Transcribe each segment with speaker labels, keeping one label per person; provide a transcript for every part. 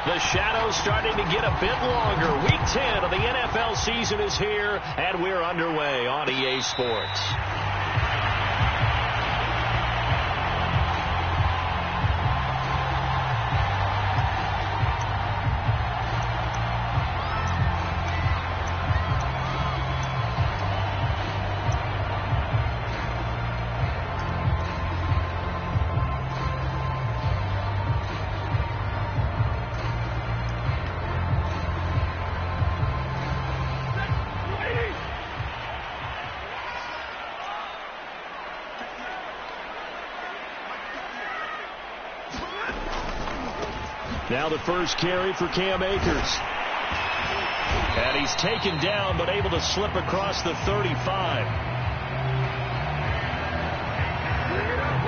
Speaker 1: The shadow's starting to get a bit longer. Week 10 of the NFL season is here, and we're underway on EA Sports. Now the first carry for Cam Akers. And he's taken down, but able to slip across the 35.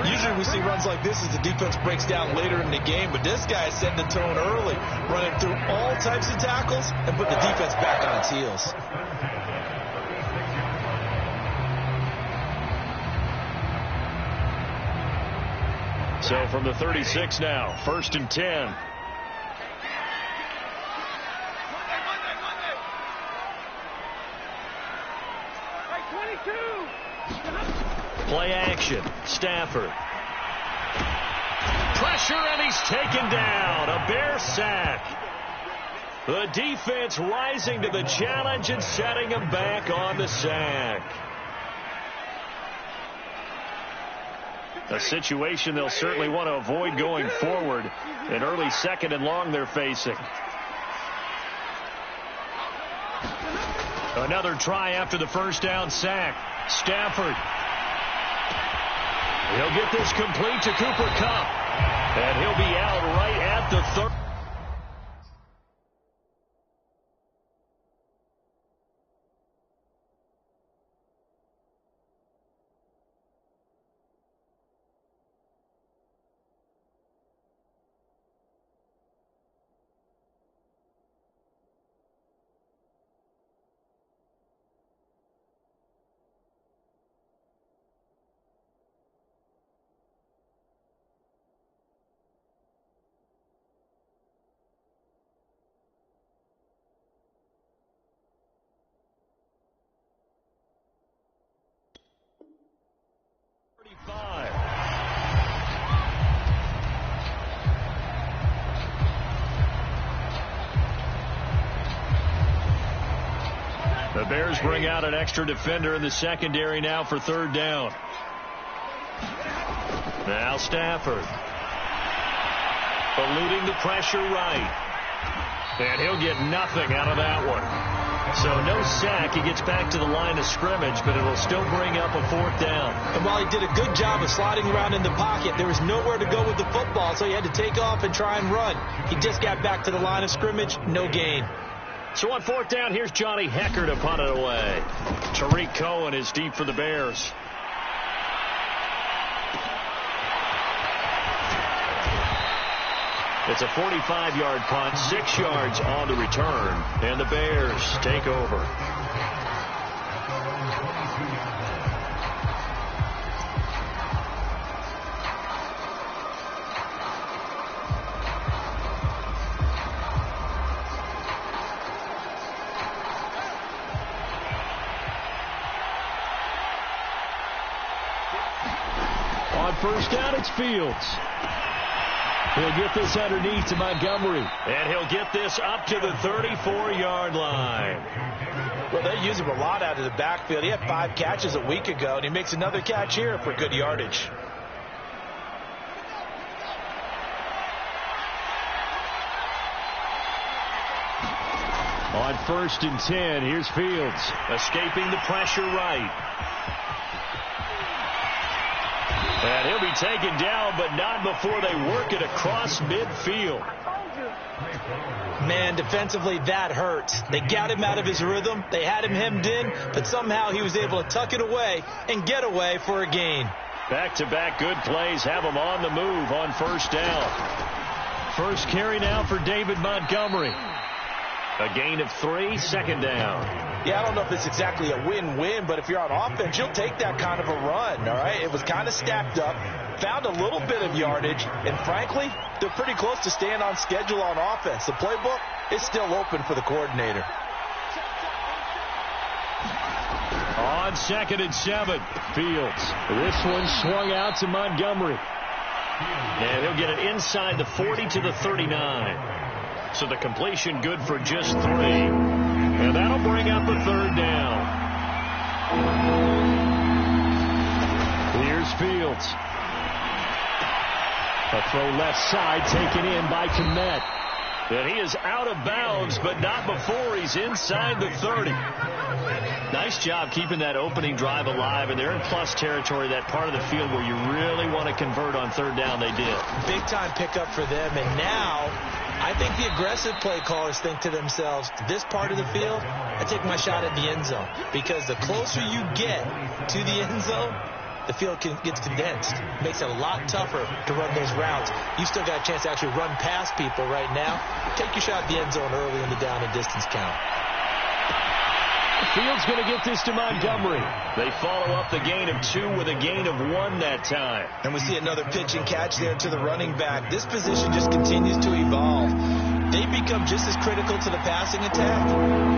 Speaker 2: Usually we see runs like this as the defense breaks down later in the game, but this guy is setting the tone early, running through all types of tackles and putting the defense back on its heels.
Speaker 1: So from the 36 now, 1st and 10. Play action. Stafford. Pressure, and he's taken down. A Bear sack. The defense rising to the challenge and setting him back on the sack. A situation they'll certainly want to avoid going forward. An early 2nd and long they're facing. Another try after the first down sack. Stafford. He'll get this complete to Cooper Kupp. And he'll be out right at the 30. The Bears bring out an extra defender in the secondary now for 3rd down. Now Stafford. Eluding the pressure right. And he'll get nothing out of that one. So no sack. He gets back to the line of scrimmage, but it'll still bring up a 4th down.
Speaker 2: And while he did a good job of sliding around in the pocket, there was nowhere to go with the football, so he had to take off and try and run. He just got back to the line of scrimmage, no gain.
Speaker 1: So on 4th down, here's Johnny Hecker to punt it away. Tariq Cohen is deep for the Bears. It's a 45-yard punt, 6 yards on the return, and the Bears take over. On 1st down, it's Fields. He'll get this underneath to Montgomery. And he'll get this up to the 34-yard line.
Speaker 2: Well, they use him a lot out of the backfield. He had 5 catches a week ago, and he makes another catch here for good yardage.
Speaker 1: On 1st and 10, here's Fields. Escaping the pressure right. And he'll be taken down, but not before they work it across midfield.
Speaker 2: Man, defensively, that hurts. They got him out of his rhythm. They had him hemmed in, but somehow he was able to tuck it away and get away for a gain.
Speaker 1: Back-to-back good plays have him on the move on 1st down. First carry now for David Montgomery. A gain of 3, 2nd down.
Speaker 2: Yeah, I don't know if it's exactly a win-win, but if you're on offense, you'll take that kind of a run, all right? It was kind of stacked up. found a little bit of yardage, and frankly, they're pretty close to staying on schedule on offense. The playbook is still open for the coordinator.
Speaker 1: On 2nd and 7, Fields. This one swung out to Montgomery. And he'll get it inside the 40 to the 39. So the completion good for just 3. And that'll bring up a 3rd down. Here's Fields. A throw left side taken in by Kmet. And he is out of bounds, but not before he's inside the 30. Nice job keeping that opening drive alive, and they're in plus territory, that part of the field where you really want to convert on 3rd down. They did.
Speaker 2: Big time pickup for them, and now I think the aggressive play callers think to themselves, this part of the field, I take my shot at the end zone, because the closer you get to the end zone, the field gets condensed. It makes it a lot tougher to run those routes. You still got a chance to actually run past people right now. Take your shot at the end zone early in the down and distance count.
Speaker 1: Fields going to get this to Montgomery. They follow up the gain of 2 with a gain of 1 that time.
Speaker 2: And we see another pitch and catch there to the running back. This position just continues to evolve. They become just as critical to the passing attack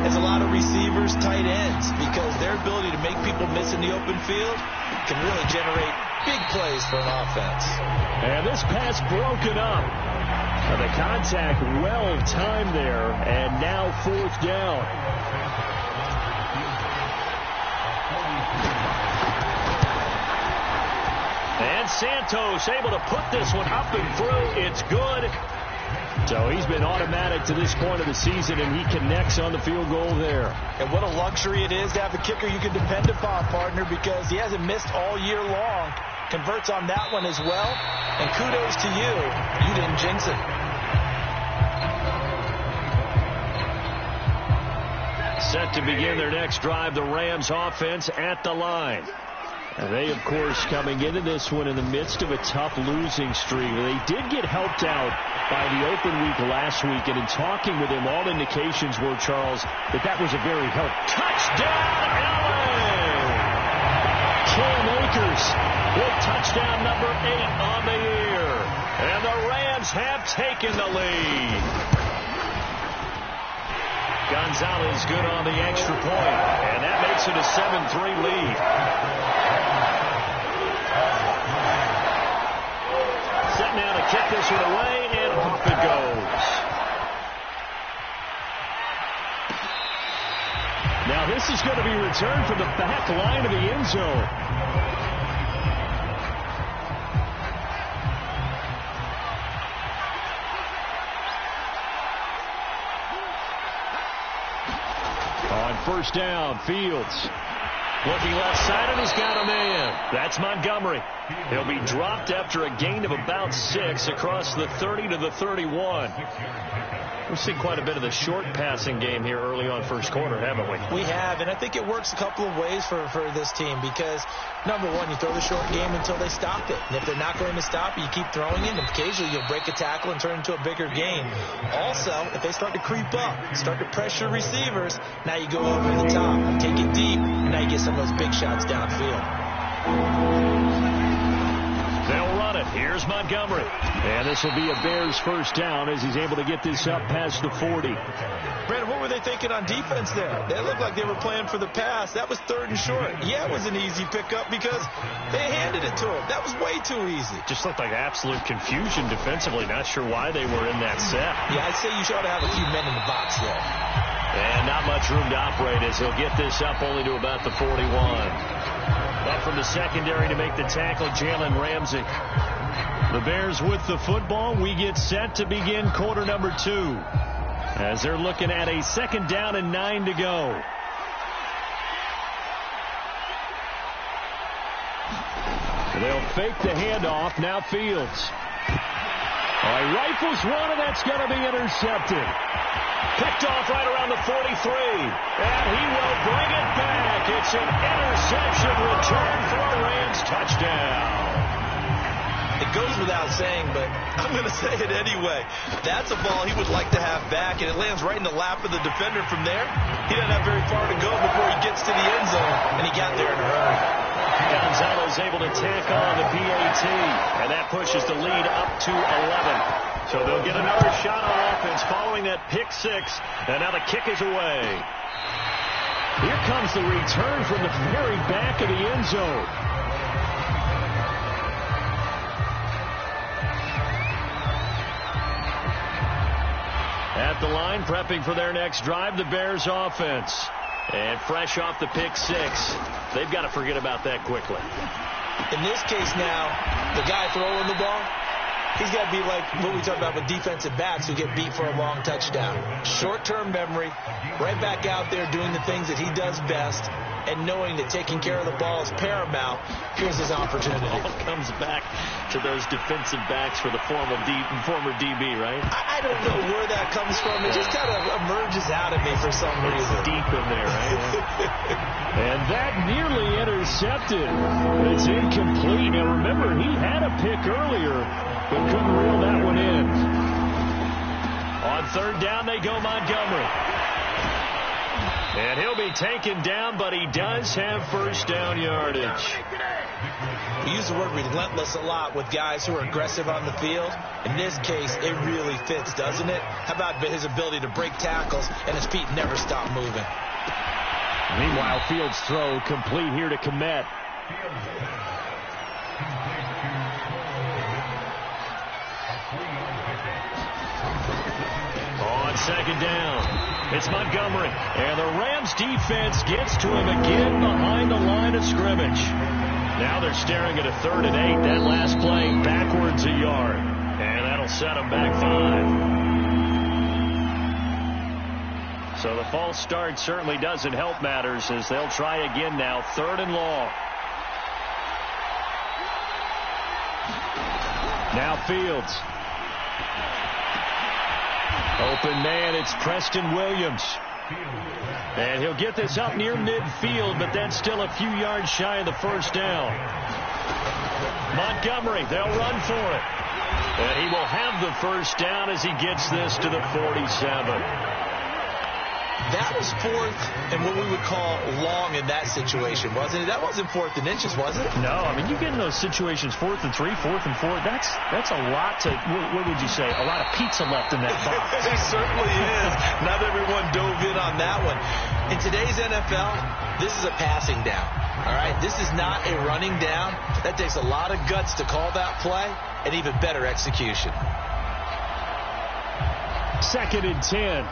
Speaker 2: as a lot of receivers, tight ends, because their ability to make people miss in the open field can really generate big plays for an offense.
Speaker 1: And this pass broken up. The contact well timed there, and now 4th down. And Santos able to put this one up and through. It's good. So he's been automatic to this point of the season, and he connects on the field goal there.
Speaker 2: And what a luxury it is to have a kicker you can depend upon, partner, because he hasn't missed all year long. Converts on that one as well. And kudos to you. You didn't jinx it.
Speaker 1: Set to begin their next drive, the Rams offense at the line. And they, of course, coming into this one in the midst of a tough losing streak. They did get helped out by the open week last week, and in talking with him, all indications were, Charles, that was a very helpful. Touchdown, Allen! Cam Akers with touchdown number 8 on the year. And the Rams have taken the lead. Gonzalez good on the extra point, and that makes it a 7-3 lead. Set now to kick this one away, and off it goes. Now this is going to be returned from the back line of the end zone. On 1st down, Fields looking left side, and he's got a man. That's Montgomery. He'll be dropped after a gain of about 6 across the 30 to the 31. We've seen quite a bit of the short passing game here early on 1st quarter, haven't we?
Speaker 2: We have, and I think it works a couple of ways for this team because, number one, you throw the short game until they stop it. And if they're not going to stop it, you keep throwing it, and occasionally you'll break a tackle and turn it into a bigger gain. Also, if they start to creep up, start to pressure receivers, now you go over the top, take it deep, and now you get some of those big shots downfield.
Speaker 1: They'll run it. Here's Montgomery. And this will be a Bears 1st down as he's able to get this up past the 40.
Speaker 2: Brandon, what were they thinking on defense there? They looked like they were playing for the pass. That was 3rd and short. Yeah, it was an easy pickup because they handed it to him. That was way too easy.
Speaker 1: Just looked like absolute confusion defensively. Not sure why they were in that set.
Speaker 2: Yeah, I'd say you should have a few men in the box there.
Speaker 1: And not much room to operate as he'll get this up only to about the 41. Up from the secondary to make the tackle, Jalen Ramsey. The Bears with the football. We get set to begin quarter number 2 as they're looking at a 2nd down and 9 to go. They'll fake the handoff. Now Fields. Rifles one, and that's going to be intercepted. Picked off right around the 43. And he will bring it back. It's an interception return for a Rams touchdown.
Speaker 2: It goes without saying, but I'm going to say it anyway. That's a ball he would like to have back, and it lands right in the lap of the defender from there. He doesn't have very far to go before he gets to the end zone, and he got there in a hurry.
Speaker 1: Gonzalo's able to tack on the PAT, and that pushes the lead up to 11. So they'll get another shot on offense following that pick six, and now the kick is away. Here comes the return from the very back of the end zone. At the line, prepping for their next drive, the Bears offense. And fresh off the pick six, they've got to forget about that quickly.
Speaker 2: In this case now, the guy throwing the ball, he's got to be like what we talk about with defensive backs who get beat for a long touchdown. Short-term memory, right back out there doing the things that he does best, and knowing that taking care of the ball is paramount. Here's his opportunity.
Speaker 1: It all comes back to those defensive backs for the former DB, right?
Speaker 2: I don't know where that comes from. It just kind of emerges out of me for some reason.
Speaker 1: It's deep in there, right? And that nearly intercepted. It's incomplete. Now remember, he had a pick earlier, but couldn't reel that one in. On third down, they go Montgomery. And he'll be taken down, but he does have first down yardage.
Speaker 2: We use the word relentless a lot with guys who are aggressive on the field. In this case, it really fits, doesn't it? How about his ability to break tackles and his feet never stop moving?
Speaker 1: Meanwhile, Fields' throw complete here to Kmet. On second down, it's Montgomery. And the Rams defense gets to him again behind the line of scrimmage. Now they're staring at a 3rd and 8. That last play backwards a yard. And that'll set them back 5. So the false start certainly doesn't help matters as they'll try again now. 3rd and long. Now Fields. Open man, it's Preston Williams. And he'll get this up near midfield, but that's still a few yards shy of the first down. Montgomery, they'll run for it. And he will have the first down as he gets this to the 47.
Speaker 2: That was 4th and what we would call long in that situation, wasn't it? That wasn't 4th and inches, was it?
Speaker 1: No, I mean, you get in those situations 4th and 3, 4th and 4. That's a lot to, what would you say, a lot of pizza left in that box.
Speaker 2: It certainly is. Not everyone dove in on that one. In today's NFL, this is a passing down. All right, this is not a running down. That takes a lot of guts to call that play and even better execution.
Speaker 1: 2nd and 10.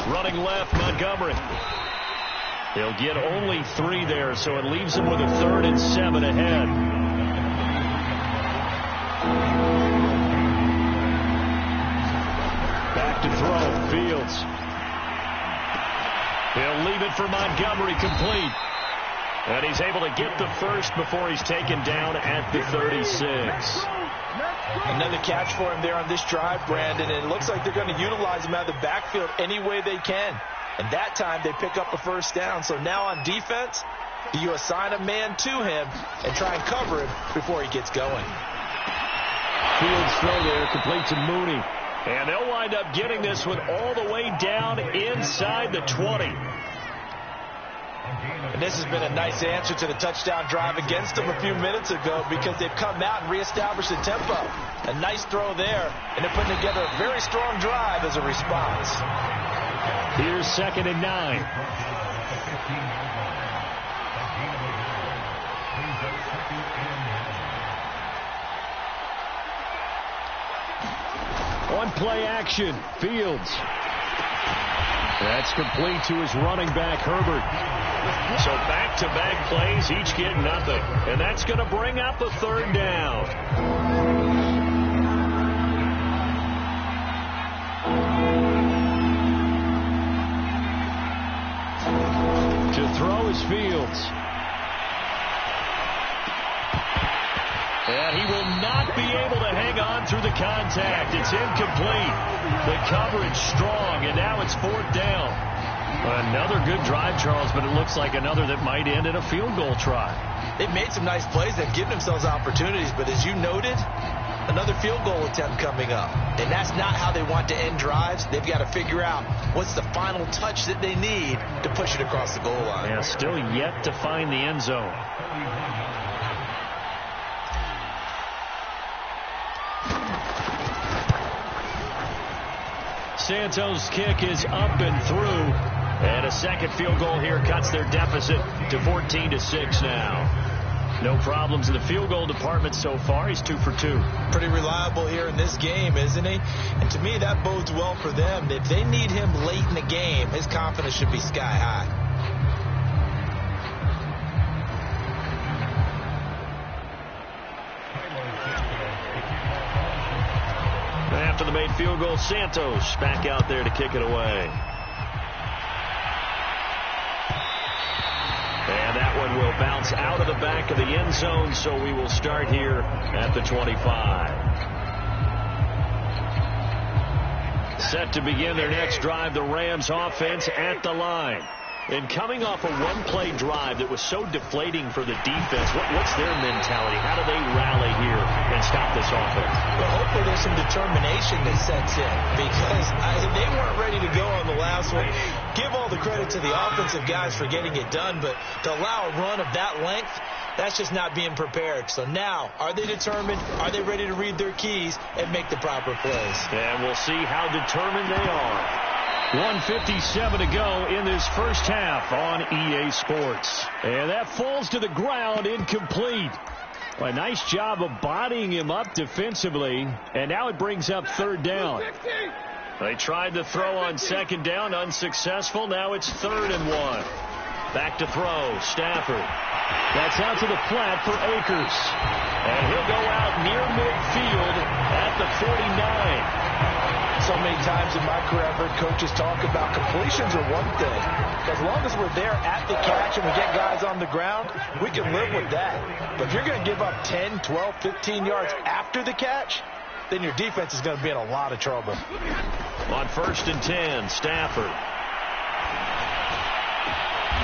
Speaker 1: Running left, Montgomery. He'll get only 3 there, so it leaves him with a 3rd and 7 ahead. Back to throw, Fields. He'll leave it for Montgomery, complete. And he's able to get the first before he's taken down at the 36.
Speaker 2: Another catch for him there on this drive, Brandon, and it looks like they're going to utilize him out of the backfield any way they can. And that time they pick up a first down. So now on defense, do you assign a man to him and try and cover him before he gets going?
Speaker 1: Fields throw there, complete to Mooney. And they'll wind up getting this one all the way down inside the 20.
Speaker 2: And this has been a nice answer to the touchdown drive against them a few minutes ago because they've come out and reestablished the tempo. A nice throw there, and they're putting together a very strong drive as a response.
Speaker 1: Here's 2nd and 9. On play action, Fields. That's complete to his running back, Herbert. So back-to-back plays, each get nothing. And that's going to bring up a 3rd down. To throw is Fields. And he will not be able to hang on through the contact. It's incomplete. The coverage strong, and now it's 4th down. Another good drive, Charles, but it looks like another that might end in a field goal try.
Speaker 2: They've made some nice plays. They've given themselves opportunities. But as you noted, another field goal attempt coming up. And that's not how they want to end drives. They've got to figure out what's the final touch that they need to push it across the goal line.
Speaker 1: Yeah, still yet to find the end zone. Santos' kick is up and through. And a second field goal here cuts their deficit to 14-6 now. No problems in the field goal department so far. He's 2 for 2.
Speaker 2: Pretty reliable here in this game, isn't he? And to me, that bodes well for them. If they need him late in the game, his confidence should be sky high.
Speaker 1: After the made field goal, Santos back out there to kick it away. And that one will bounce out of the back of the end zone, so we will start here at the 25. Set to begin their next drive, the Rams offense at the line. And coming off a one-play drive that was so deflating for the defense, what's their mentality? How do they rally here and stop this offense?
Speaker 2: Well, hopefully there's some determination that sets in, because they weren't ready to go on the last one. Give all the credit to the offensive guys for getting it done, but to allow a run of that length, that's just not being prepared. So now, are they determined? Are they ready to read their keys and make the proper plays?
Speaker 1: And we'll see how determined they are. 1:57 to go in this first half on EA Sports. And that falls to the ground, incomplete. A nice job of bodying him up defensively. And now it brings up third down. They tried to throw on second down, unsuccessful. Now it's 3rd and 1. Back to throw, Stafford. That's out to the flat for Akers. And he'll go out near midfield at the 49.
Speaker 2: So many times in my career I've heard coaches talk about completions are one thing. As long as we're there at the catch and we get guys on the ground, we can live with that. But if you're going to give up 10, 12, 15 yards after the catch, then your defense is going to be in a lot of trouble.
Speaker 1: On 1st and 10, Stafford.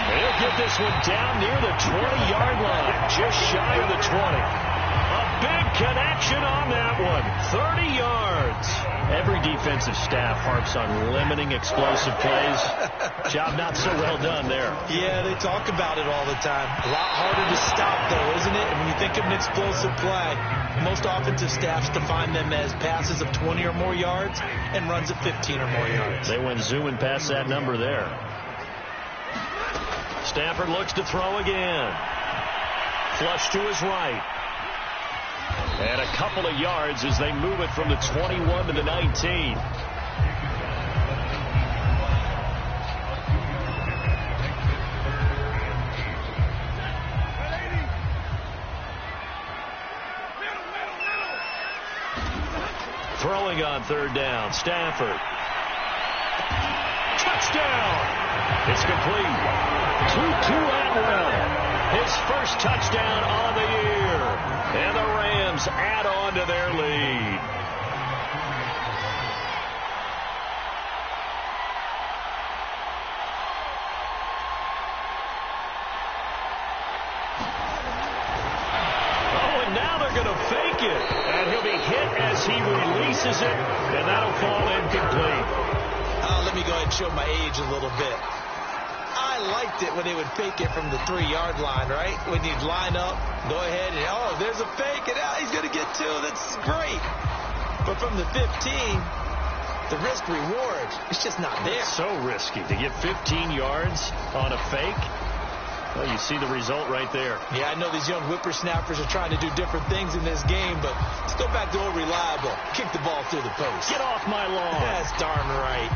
Speaker 1: He'll get this one down near the 20-yard line, just shy of the 20. A big connection on that one, 30 yards. Every defensive staff harps on limiting explosive plays. Job not so well done there.
Speaker 2: Yeah, they talk about it all the time. A lot harder to stop, though, isn't it? And when you think of an explosive play, most offensive staffs define them as passes of 20 or more yards and runs of 15 or more yards.
Speaker 1: They went zooming past that number there. Stafford looks to throw again. Flush to his right. And a couple of yards as they move it from the 21 to the 19. Throwing on 3rd down, Stafford. Touchdown! It's complete. To Atwell. His first touchdown on the year. And the Rams add on to their lead. Oh, and now they're going to fake it. And he'll be hit as he releases it. And that'll fall incomplete.
Speaker 2: Let me go ahead and show my age a little bit. I liked it when they would fake it from the 3-yard line, right? When you'd line up, go ahead and, oh, there's a fake, and he's going to get 2. That's great. But from the 15, the risk-reward, it's just not there.
Speaker 1: It's so risky to get 15 yards on a fake. Well, you see the result right there.
Speaker 2: Yeah, I know these young whippersnappers are trying to do different things in this game, but let's go back to old reliable. Kick the ball through the post.
Speaker 1: Get off my lawn.
Speaker 2: That's darn right.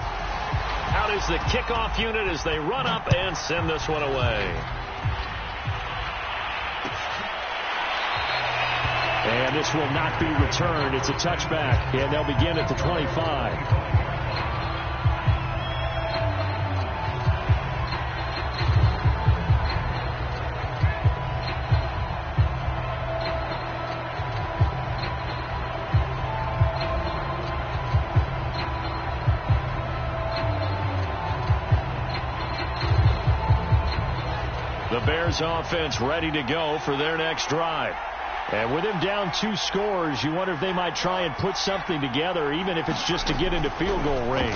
Speaker 1: Out is the kickoff unit as they run up and send this one away. And this will not be returned. It's a touchback, and they'll begin at the 25. The Bears offense ready to go for their next drive. And with him down 2 scores, you wonder if they might try and put something together, even if it's just to get into field goal range.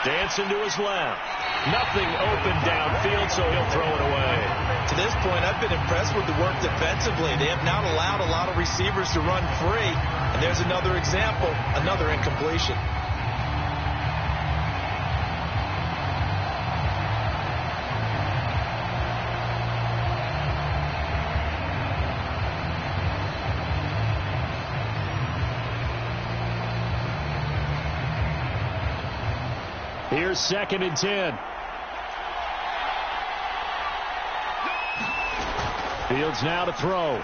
Speaker 1: Dancing to his left. Nothing open downfield, so he'll throw it away.
Speaker 2: To this point, I've been impressed with the work defensively. They have not allowed a lot of receivers to run free. And there's another example, another incompletion.
Speaker 1: Here's 2nd and 10. Fields now to throw.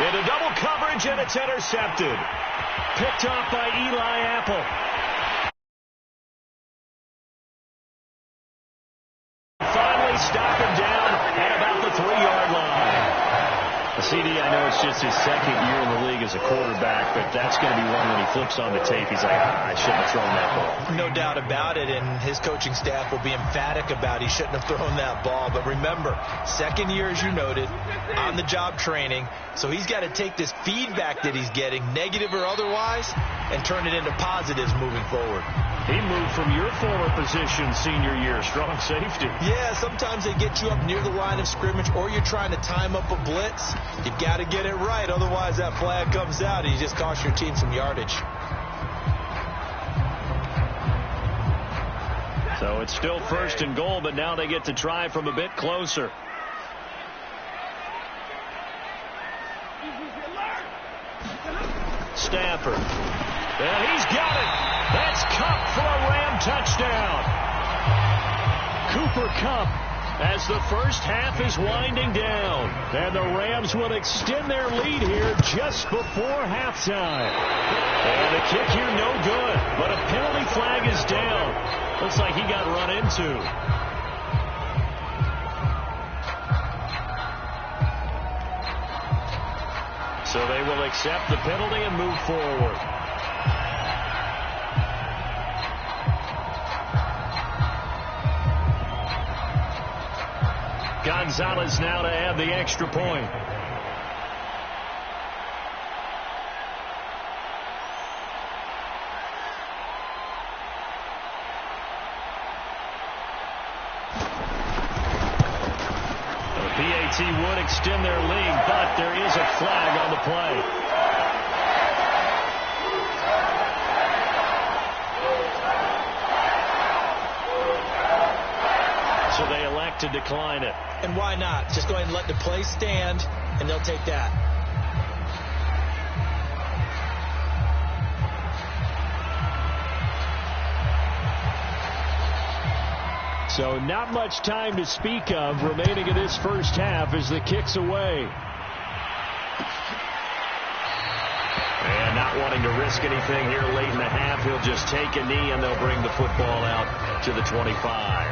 Speaker 1: Into double coverage, and it's intercepted. Picked off by Eli Apple. Finally stop him down at about the 3-yard line. CD, I know it's just his 2nd year in the league as a quarterback, but that's going to be one when he flips on the tape. He's like, I shouldn't have thrown that ball.
Speaker 2: No doubt about it, and his coaching staff will be emphatic about he shouldn't have thrown that ball. But remember, 2nd year, as you noted, on-the-job training, so he's got to take this feedback that he's getting, negative or otherwise, and turn it into positives moving forward.
Speaker 1: He moved from your former position senior year, strong safety.
Speaker 2: Yeah, sometimes they get you up near the line of scrimmage, or you're trying to time up a blitz. You've got to get it right, otherwise that flag comes out and you just cost your team some yardage.
Speaker 1: So it's still 1st and goal, but now they get to try from a bit closer. Stafford. And he's got it. That's Kupp for a Ram touchdown. Cooper Kupp as the first half is winding down. And the Rams will extend their lead here just before halftime. And the kick here no good, but a penalty flag is down. Looks like he got run into. So they will accept the penalty and move forward. Gonzalez now to add the extra point. The PAT would extend their lead, but there is a flag on the play. So they elect to decline it.
Speaker 2: And why not? Just go ahead and let the play stand, and they'll take that.
Speaker 1: So not much time to speak of remaining in this first half as the kick's away. And not wanting to risk anything here late in the half, he'll just take a knee and they'll bring the football out to the 25.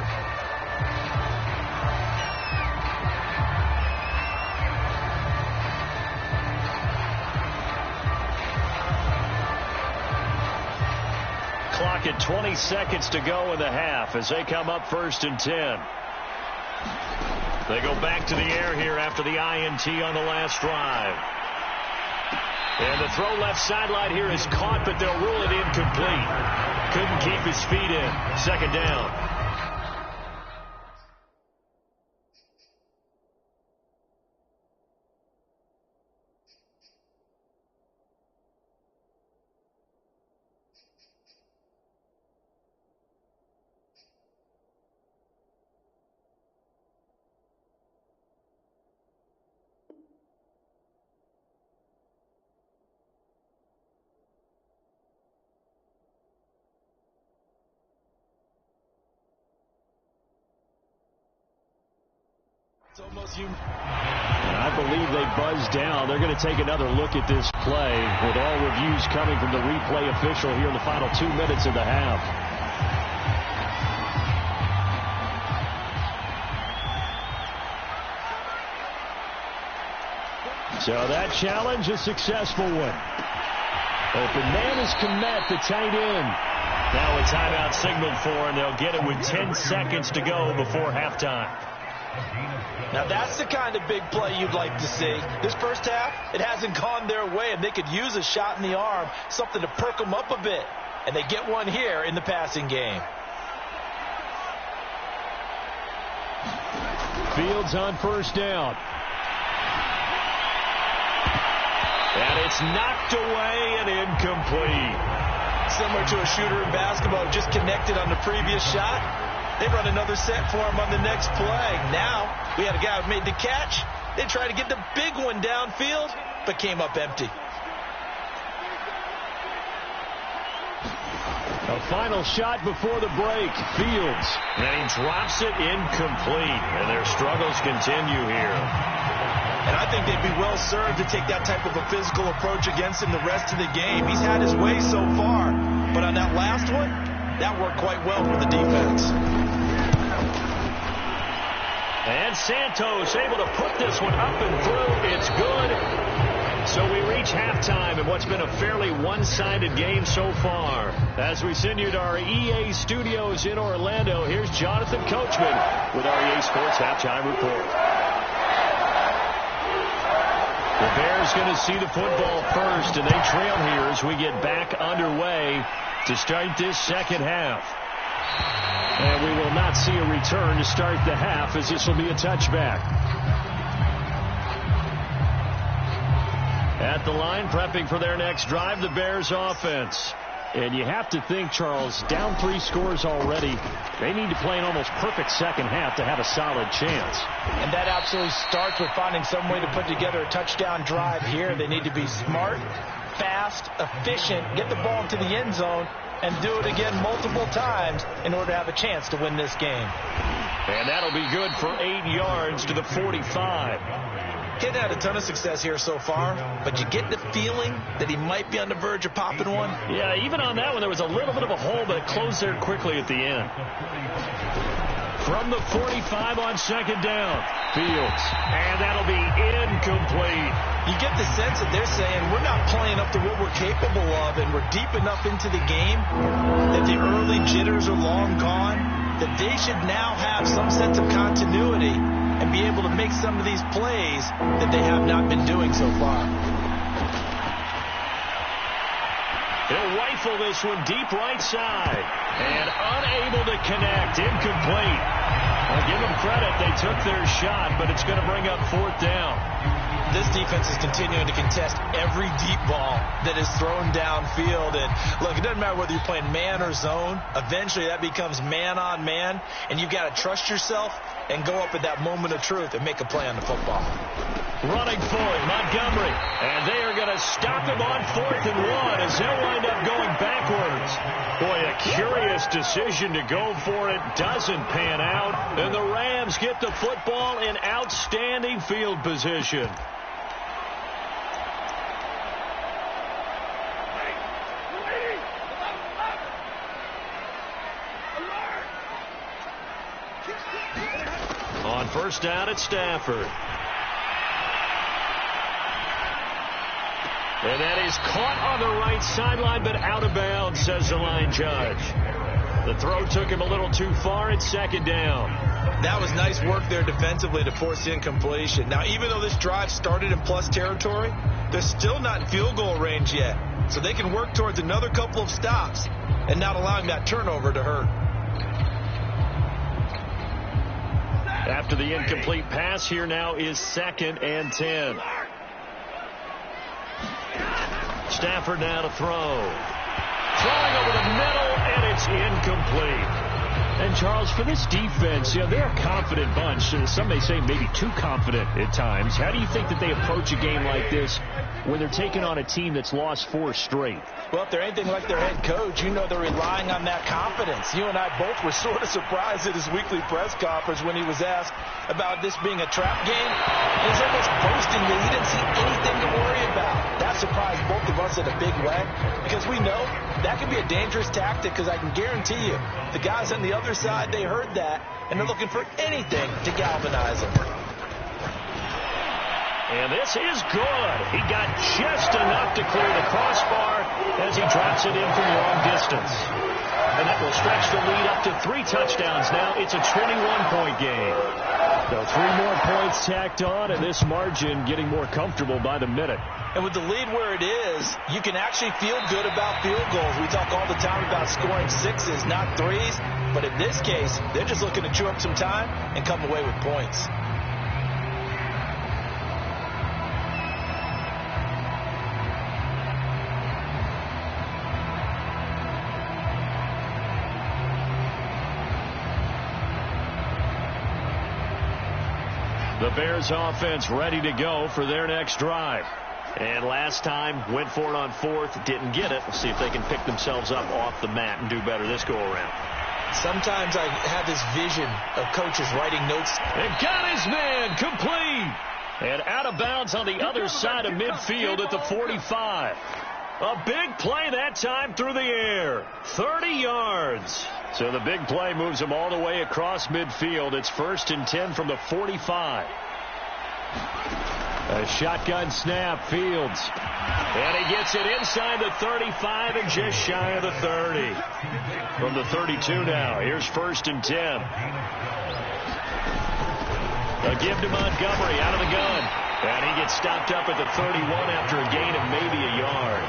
Speaker 1: Clock at 20 seconds to go in the half as they come up 1st and 10. They go back to the air here after the INT on the last drive. And the throw left sideline here is caught, but they'll rule it incomplete. Couldn't keep his feet in. 2nd down. And I believe they buzzed down. They're going to take another look at this play with all reviews coming from the replay official here in the final 2 minutes of the half. So that challenge, a successful one. Open man is Komet, the tight end. Now a timeout signaled for, and they'll get it with 10 seconds to go before halftime.
Speaker 2: Now that's the kind of big play you'd like to see. This first half, it hasn't gone their way, and they could use a shot in the arm, something to perk them up a bit. And they get one here in the passing game.
Speaker 1: Fields on first down. And it's knocked away and incomplete.
Speaker 2: Similar to a shooter in basketball, just connected on the previous shot. They run another set for him on the next play. Now, we had a guy who made the catch. They tried to get the big one downfield, but came up empty.
Speaker 1: A final shot before the break. Fields. And he drops it incomplete. And their struggles continue here.
Speaker 2: And I think they'd be well served to take that type of a physical approach against him the rest of the game. He's had his way so far. But on that last one, that worked quite well for the defense.
Speaker 1: And Santos able to put this one up and through. It's good. So we reach halftime in what's been a fairly one-sided game so far. As we send you to our EA studios in Orlando, here's Jonathan Coachman with our EA Sports Halftime Report. The Bears going to see the football first, and they trail here as we get back underway to start this second half. And we will not see a return to start the half, as this will be a touchback. At the line, prepping for their next drive, the Bears offense. And you have to think, Charles, down 3 scores already. They need to play an almost perfect second half to have a solid chance.
Speaker 2: And that absolutely starts with finding some way to put together a touchdown drive here. They need to be smart, fast, efficient, get the ball into the end zone, and do it again multiple times in order to have a chance to win this game.
Speaker 1: And that'll be good for 8 yards to the 45.
Speaker 2: Kid had a ton of success here so far, but you get the feeling that he might be on the verge of popping one.
Speaker 1: Yeah, even on that one, there was a little bit of a hole, but it closed there quickly at the end. From the 45 on second down, Fields. And that'll be incomplete.
Speaker 2: You get the sense that they're saying we're not playing up to what we're capable of, and we're deep enough into the game that the early jitters are long gone, that they should now have some sense of continuity and be able to make some of these plays that they have not been doing so far.
Speaker 1: They'll rifle this one deep right side. And unable to connect. Incomplete. I'll give them credit. They took their shot, but it's going to bring up 4th down.
Speaker 2: This defense is continuing to contest every deep ball that is thrown downfield. And look, it doesn't matter whether you're playing man or zone. Eventually that becomes man on man, and you've got to trust yourself and go up at that moment of truth and make a play on the football.
Speaker 1: Running for it, Montgomery. And they are going to stop him on 4th and 1 as they'll wind up going backwards. Boy, a curious decision to go for it. Doesn't pan out. And the Rams get the football in outstanding field position. On first down at Stafford. And that is caught on the right sideline, but out of bounds, says the line judge. The throw took him a little too far at second down.
Speaker 2: That was nice work there defensively to force incompletion. Now, even though this drive started in plus territory, they're still not in field goal range yet. So they can work towards another couple of stops and not allowing that turnover to hurt.
Speaker 1: After the incomplete pass, here now is 2nd and 10. Stafford now to throw. Throwing over the middle, and it's incomplete. And, Charles, for this defense, they're a confident bunch. Some may say maybe too confident at times. How do you think that they approach a game like this when they're taking on a team that's lost 4 straight?
Speaker 2: Well, if they're anything like their head coach, they're relying on that confidence. You and I both were sort of surprised at his weekly press conference when he was asked about this being a trap game. He was almost boasting that he didn't see anything to worry about. That surprised both of us in a big way because we know that can be a dangerous tactic because I can guarantee you the guys on the other side, they heard that, and they're looking for anything to galvanize them.
Speaker 1: And this is good. He got just enough to clear the crossbar as he drops it in from long distance. and that will stretch the lead up to 3 touchdowns now. It's a 21-point game. So 3 more points tacked on, and this margin getting more comfortable by the minute.
Speaker 2: And with the lead where it is, you can actually feel good about field goals. We talk all the time about scoring 6s, not 3s. But in this case, they're just looking to chew up some time and come away with points.
Speaker 1: The Bears offense ready to go for their next drive. And last time, went for it on 4th, didn't get it. We'll see if they can pick themselves up off the mat and do better this go-around.
Speaker 2: Sometimes I have this vision of coaches writing notes.
Speaker 1: And got his man complete. And out of bounds on the other side of midfield at the 45. A big play that time through the air. 30 yards. So the big play moves him all the way across midfield. It's 1st and 10 from the 45. A shotgun snap, Fields. And he gets it inside the 35 and just shy of the 30. From the 32 now, here's 1st and 10. A give to Montgomery out of the gun. And he gets stopped up at the 31 after a gain of maybe a yard.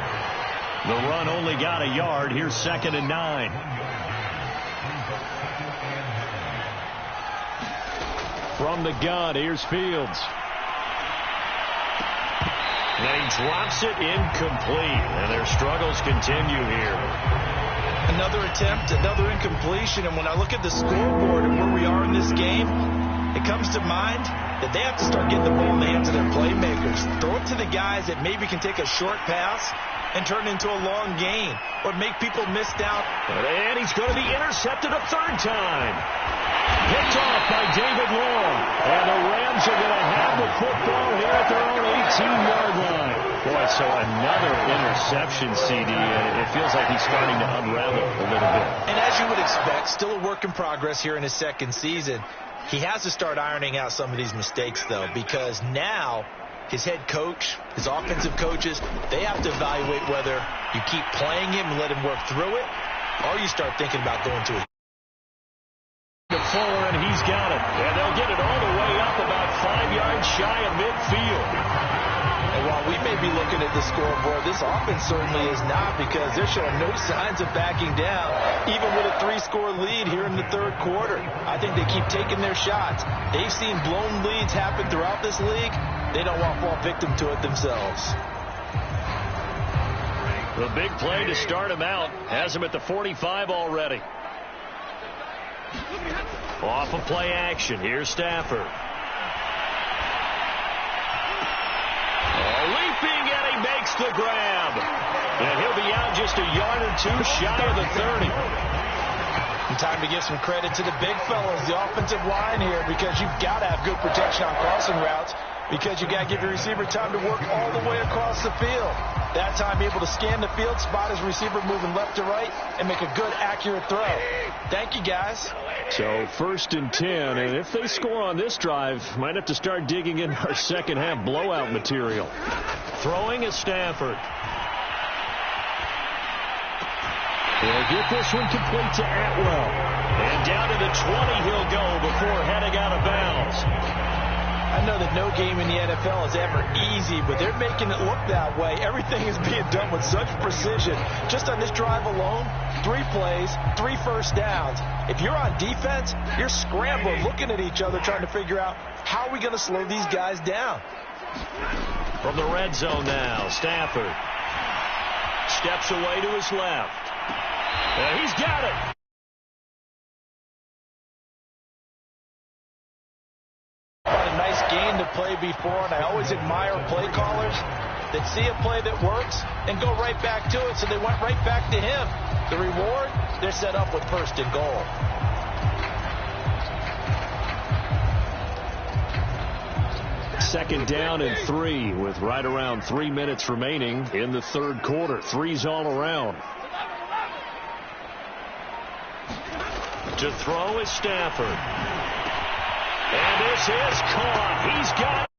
Speaker 1: The run only got a yard. Here's 2nd and 9. From the gun, here's Fields. And he drops it incomplete. And their struggles continue here.
Speaker 2: Another attempt, another incompletion. And when I look at the scoreboard and where we are in this game, it comes to mind that they have to start getting the ball in the hands of their playmakers. Throw it to the guys that maybe can take a short pass and turn it into a long gain or make people miss down.
Speaker 1: And he's going to be intercepted a 3rd time. Picked off by David Long. And the Rams are going to have the football here at their own 18-yard line. Boy, so another interception, CD. And it feels like he's starting to unravel a little bit.
Speaker 2: And as you would expect, still a work in progress here in his 2nd season. He has to start ironing out some of these mistakes, though, because now his head coach, his offensive coaches, they have to evaluate whether you keep playing him and let him work through it, or you start thinking about going to his
Speaker 1: Fuller, and he's got it. And they'll get it all the way up about 5 yards shy of midfield.
Speaker 2: And while we may be looking at the scoreboard, this offense certainly is not, because they're showing no signs of backing down, even with a 3-score lead here in the 3rd quarter. I think they keep taking their shots. They've seen blown leads happen throughout this league. They don't want to fall victim to it themselves.
Speaker 1: The big play to start him out has him at the 45 already. Off of play action. Here's Stafford. Leaping, and he makes the grab. And he'll be out just a yard or 2 shy of the 30.
Speaker 2: And time to give some credit to the big fellas, the offensive line here, because you've got to have good protection on crossing routes, because you got to give your receiver time to work all the way across the field. That time able to scan the field, spot his receiver moving left to right, and make a good, accurate throw. Thank you, guys.
Speaker 1: So 1st and 10, and if they score on this drive, might have to start digging in our second half blowout material. Throwing is Stafford. He'll get this one complete to Atwell. And down to the 20 he'll go before heading out of bounds.
Speaker 2: I know that no game in the NFL is ever easy, but they're making it look that way. Everything is being done with such precision. Just on this drive alone, 3 plays, 3 first downs. If you're on defense, you're scrambling, looking at each other, trying to figure out how are we going to slow these guys down.
Speaker 1: From the red zone now, Stafford steps away to his left. And he's got it.
Speaker 2: Nice gain to play before, and I always admire play callers that see a play that works and go right back to it, so they went right back to him. The reward, they're set up with 1st and goal.
Speaker 1: Second down and 3 with right around 3 minutes remaining in the 3rd quarter. 3's all around. To throw is Stafford. And this is caught. He's got